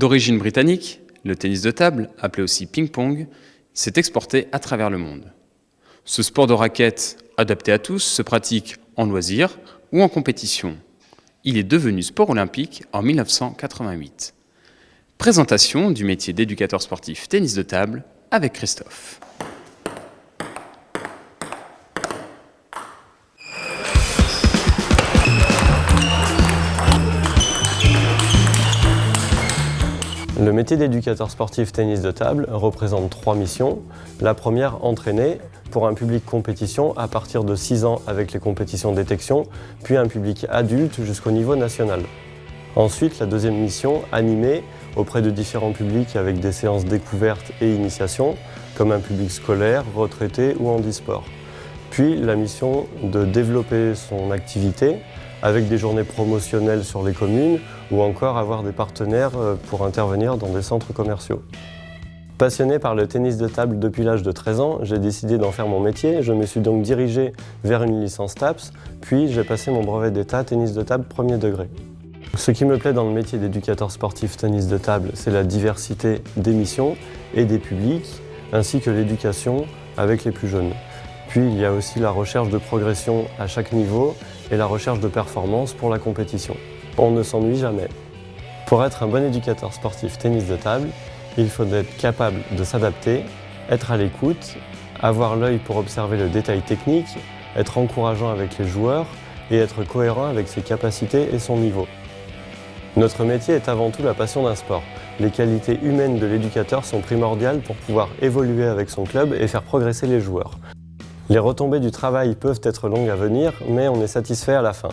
D'origine britannique, le tennis de table, appelé aussi ping-pong, s'est exporté à travers le monde. Ce sport de raquette, adapté à tous, se pratique en loisir ou en compétition. Il est devenu sport olympique en 1988. Présentation du métier d'éducateur sportif tennis de table avec Christophe. Le métier d'éducateur sportif tennis de table représente 3 missions. La première, entraîner pour un public compétition à partir de 6 ans avec les compétitions détection, puis un public adulte jusqu'au niveau national. Ensuite, la deuxième mission, animer auprès de différents publics avec des séances découvertes et initiation, comme un public scolaire, retraité ou handisport. Puis la mission de développer son activité avec des journées promotionnelles sur les communes ou encore avoir des partenaires pour intervenir dans des centres commerciaux. Passionné par le tennis de table depuis l'âge de 13 ans, j'ai décidé d'en faire mon métier. Je me suis donc dirigé vers une licence TAPS, puis j'ai passé mon brevet d'état tennis de table premier degré. Ce qui me plaît dans le métier d'éducateur sportif tennis de table, c'est la diversité des missions et des publics, ainsi que l'éducation avec les plus jeunes. Puis il y a aussi la recherche de progression à chaque niveau et la recherche de performance pour la compétition. On ne s'ennuie jamais. Pour être un bon éducateur sportif tennis de table, il faut être capable de s'adapter, être à l'écoute, avoir l'œil pour observer le détail technique, être encourageant avec les joueurs et être cohérent avec ses capacités et son niveau. Notre métier est avant tout la passion d'un sport. Les qualités humaines de l'éducateur sont primordiales pour pouvoir évoluer avec son club et faire progresser les joueurs. Les retombées du travail peuvent être longues à venir, mais on est satisfait à la fin.